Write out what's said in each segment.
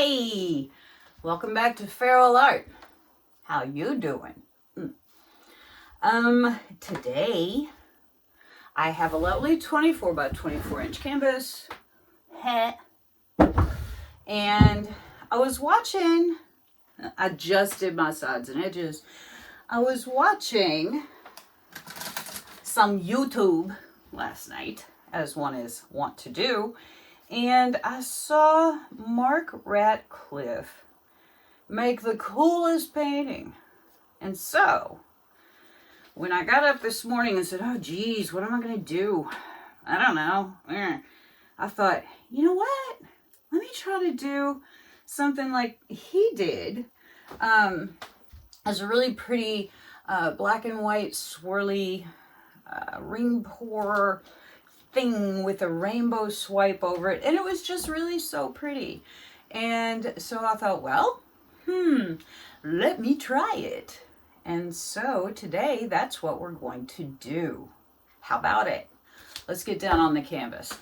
Hey, welcome back to Feral Art. How you doing? Today I have a lovely 24 by 24 inch canvas. And I was watching, I just did my sides and edges. I was watching some YouTube last night, as one is wont to do, and I saw Mark Ratcliffe make the coolest painting. And so, when I got up this morning and said, oh geez, what am I going to do? I don't know. I thought, you know what? Let me try to do something like he did. As a really pretty black and white swirly ring pour thing with a rainbow swipe over it, and it was just really so pretty. And so I thought, well, let me try it. And so today that's what we're going to do. How about it? Let's get down on the canvas.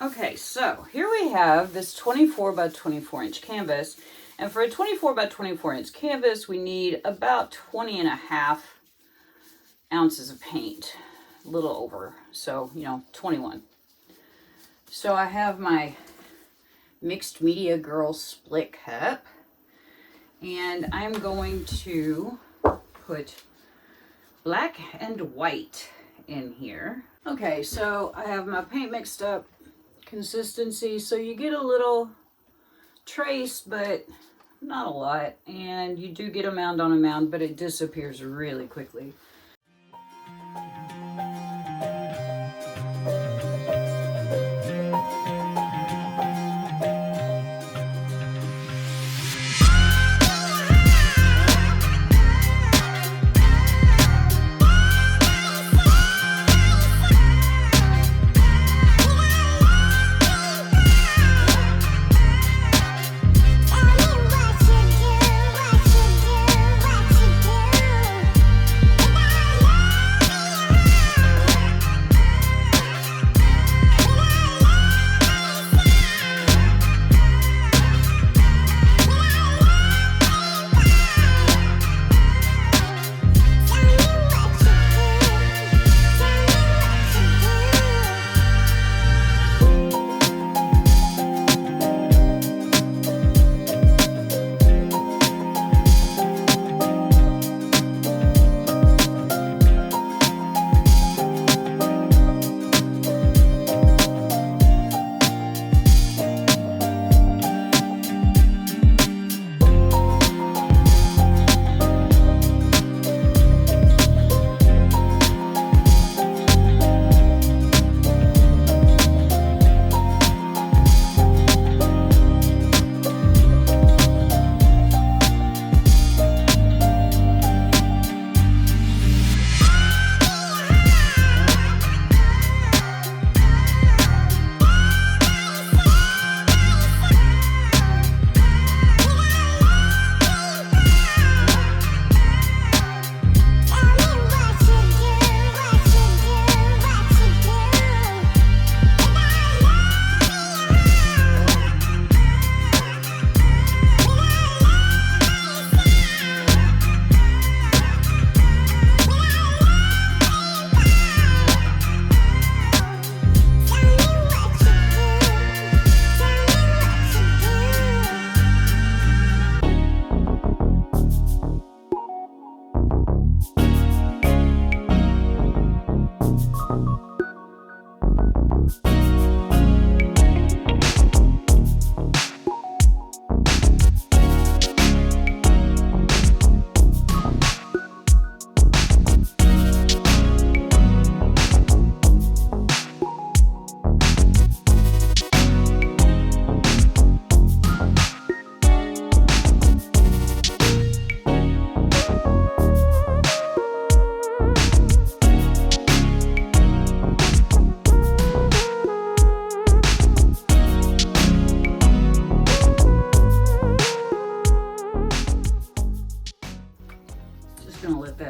Okay, so here we have this 24 by 24 inch canvas, and for a 24 by 24 inch canvas we need about 20.5 ounces of paint. A little over, so 21. So I have my mixed media girl split cup, and I'm going to put black and white in here. Okay, so I have my paint mixed up consistency, so you get a little trace but not a lot, and you do get a mound on a mound, but it disappears really quickly.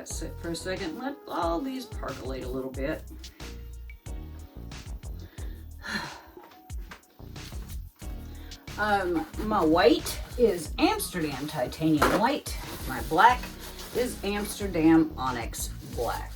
Sit for a second, let all these percolate a little bit. My white is Amsterdam titanium white. My black is Amsterdam onyx black.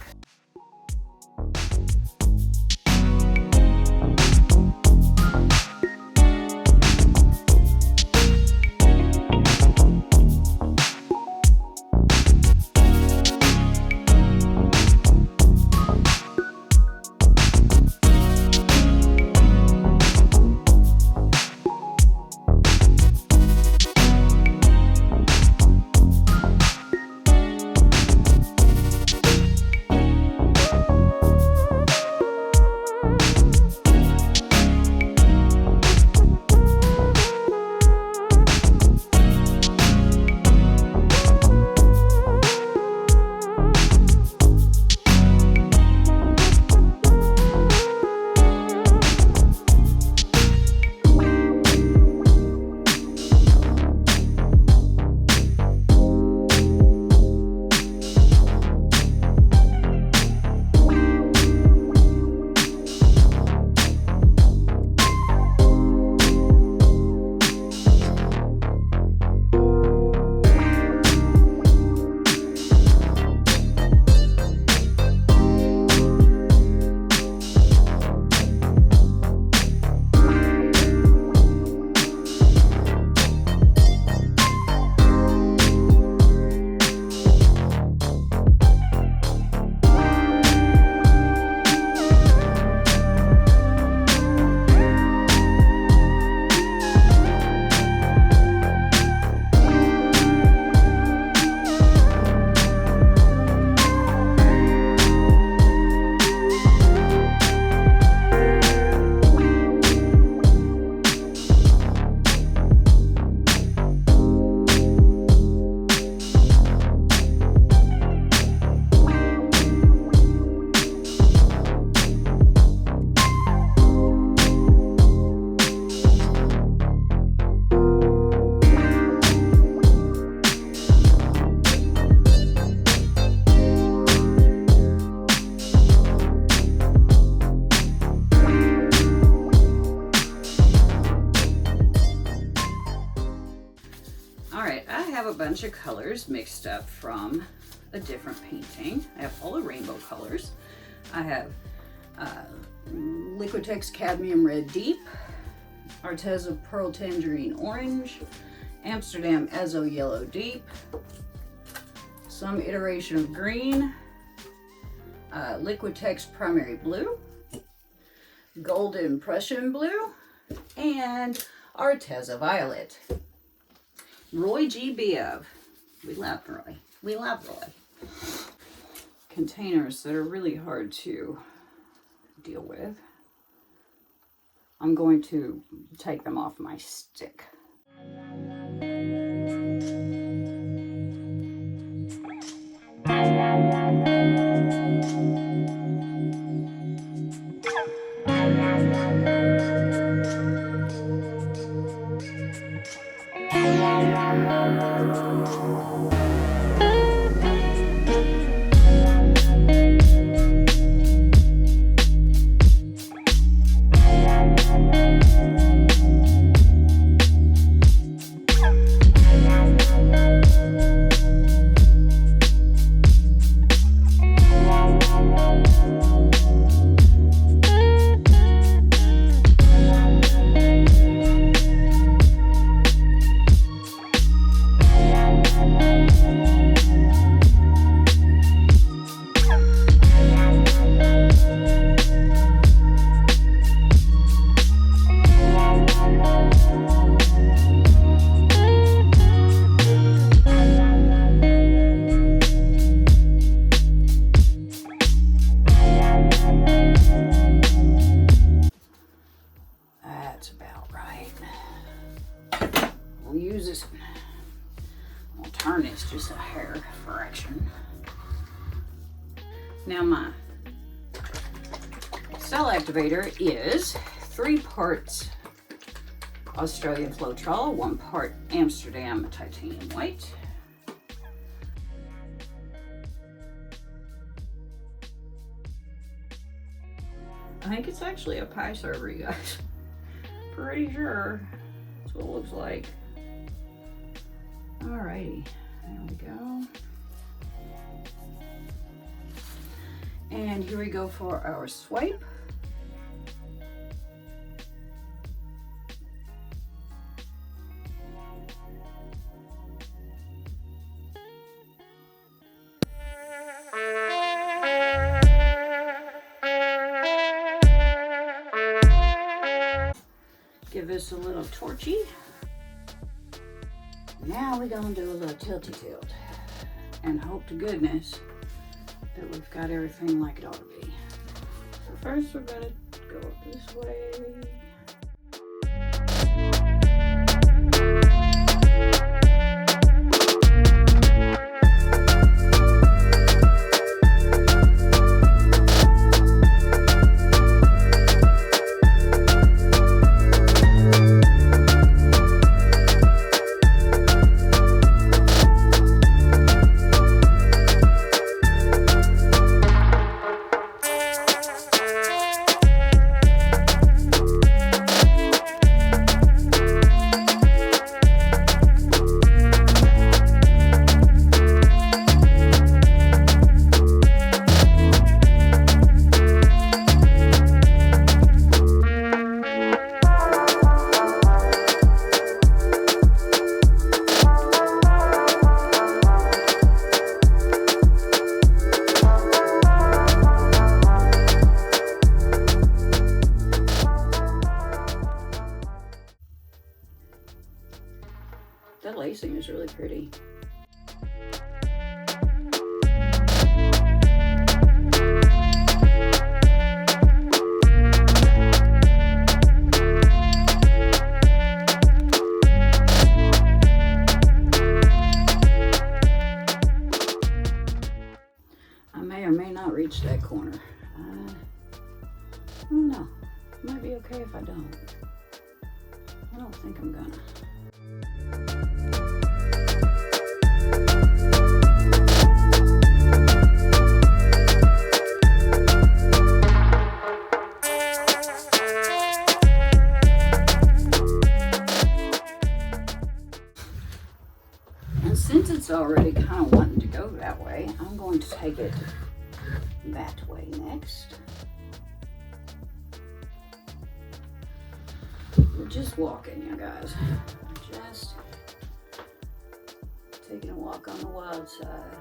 A bunch of colors mixed up from a different painting. I have all the rainbow colors. I have Liquitex Cadmium Red Deep, Arteza Pearl Tangerine Orange, Amsterdam Azo Yellow Deep, some iteration of green, Liquitex Primary Blue, Golden Prussian Blue, and Arteza Violet. Roy G. Beov. We love Roy. We love Roy. Containers that are really hard to deal with. I'm going to take them off my stick. Just a hair fraction. Now my cell activator is 3 parts Australian Floetrol, 1 part Amsterdam titanium white. I think it's actually a pie server, you guys. Pretty sure. That's what it looks like. Alrighty, there we go. And here we go for our swipe. Give this a little torchy. Now we're gonna do a little tilty tilt and hope to goodness that we've got everything like it ought to be. So first we're gonna go up this way. That lacing is really pretty. I may or may not reach that corner. I don't know. It might be okay if I don't. I don't think I'm gonna. And since it's already kind of wanting to go that way, I'm going to take it that way next. We're just walking, you guys. Just taking a walk on the wild side.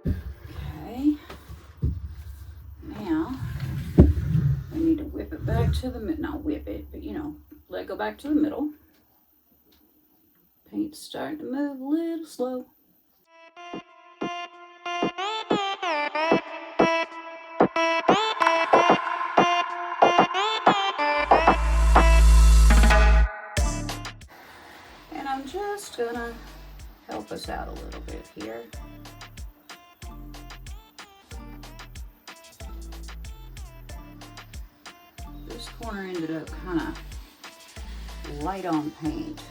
Okay. Now we need to whip it back to the middle. Not whip it, but you know, let it go back to the middle. Paint's starting to move a little slow. And I'm just gonna help us out a little bit here. This corner ended up kind of light on paint.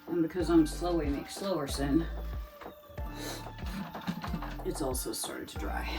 And because I'm slowly McSlowerson, it's also started to dry.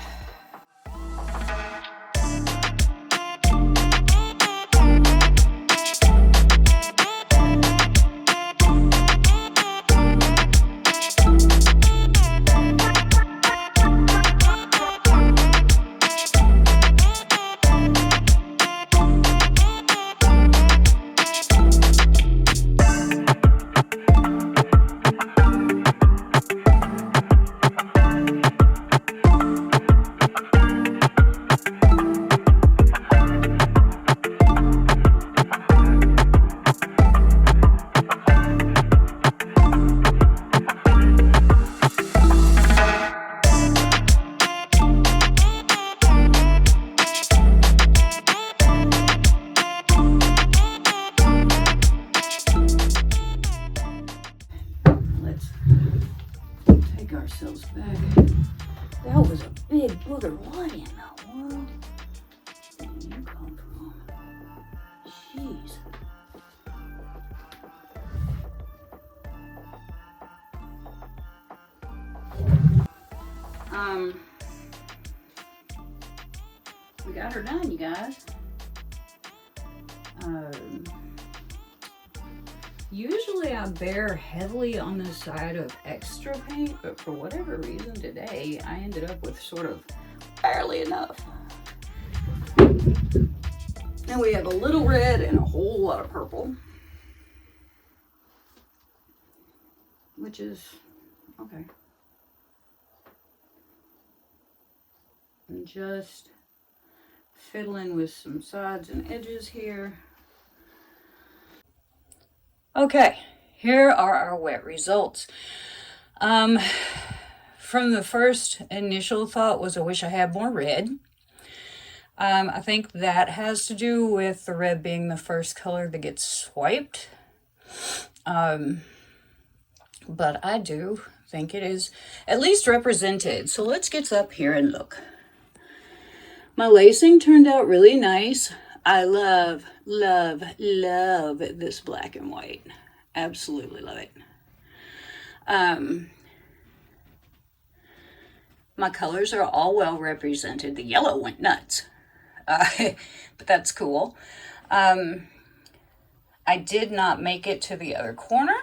Ourselves back. That was a big booger. What in the world? We got her done, you guys. Usually I bear heavily on the side of extra paint, but for whatever reason today, I ended up with sort of barely enough. And we have a little red and a whole lot of purple, which is okay. And just fiddling with some sides and edges here. Okay, here are our wet results. From the first initial thought was I wish I had more red. I think that has to do with the red being the first color that gets swiped. But I do think it is at least represented. So let's get up here and look. My lacing turned out really nice. I love, love, love this black and white. Absolutely love it. My colors are all well represented. The yellow went nuts. But that's cool. I did not make it to the other corner.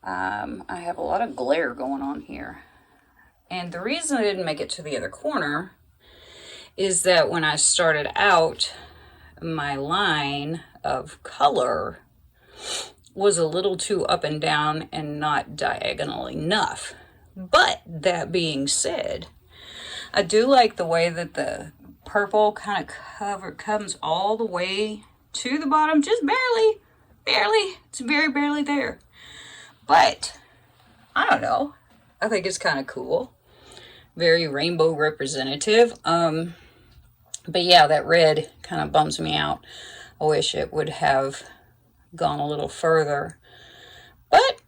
I have a lot of glare going on here. And the reason I didn't make it to the other corner is that when I started out, my line of color was a little too up and down and not diagonal enough. But that being said, I do like the way that the purple kind of comes all the way to the bottom, just barely. It's very barely there. But I don't know. I think it's kind of cool. Very rainbow representative. But yeah, that red kind of bums me out. I wish it would have gone a little further. But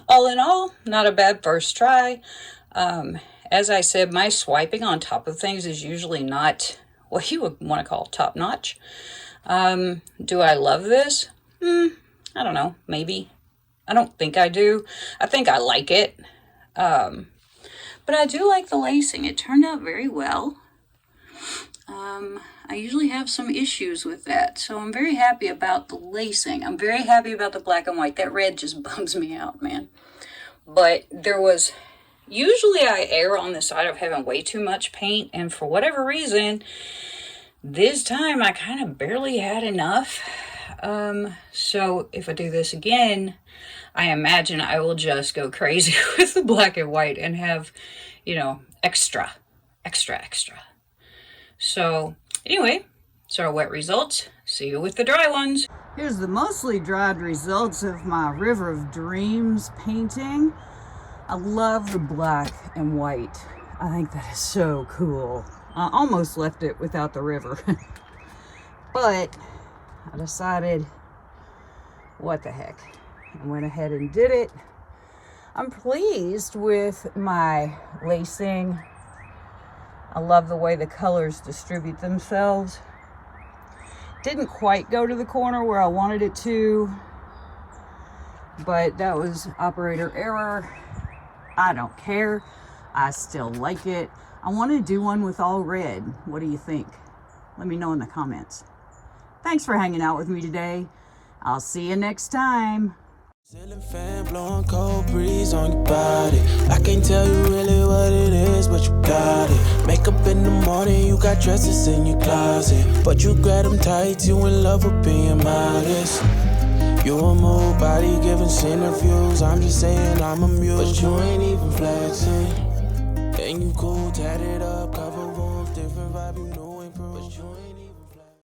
all in all, not a bad first try. As I said, my swiping on top of things is usually not what you would want to call top notch. Do I love this? I don't know, maybe. I don't think I do. I think I like it. But I do like the lacing. It turned out very well. I usually have some issues with that, so I'm very happy about the lacing. I'm very happy about the black and white. That red just bums me out, man. But there was, usually I err on the side of having way too much paint, and for whatever reason, this time I kind of barely had enough. So if I do this again, I imagine I will just go crazy with the black and white and have, you know, extra. So anyway, so our wet results. See you with the dry ones. Here's the mostly dried results of my River of Dreams painting. I love the black and white. I think that is so cool. I almost left it without the river. But I decided, what the heck. I went ahead and did it. I'm pleased with my lacing. I love the way the colors distribute themselves. Didn't quite go to the corner where I wanted it to, but that was operator error. I don't care. I still like it. I want to do one with all red. What do you think? Let me know in the comments. Thanks for hanging out with me today. I'll see you next time. Ceiling fan blowing cold breeze on your body. I can't tell you really what it is, but you got it. Makeup in the morning, you got dresses in your closet, but you grab them tight, you in love with being modest. You a mood body giving interviews. I'm just saying I'm amused, but you ain't even flexing. And you cool, tatted up, covered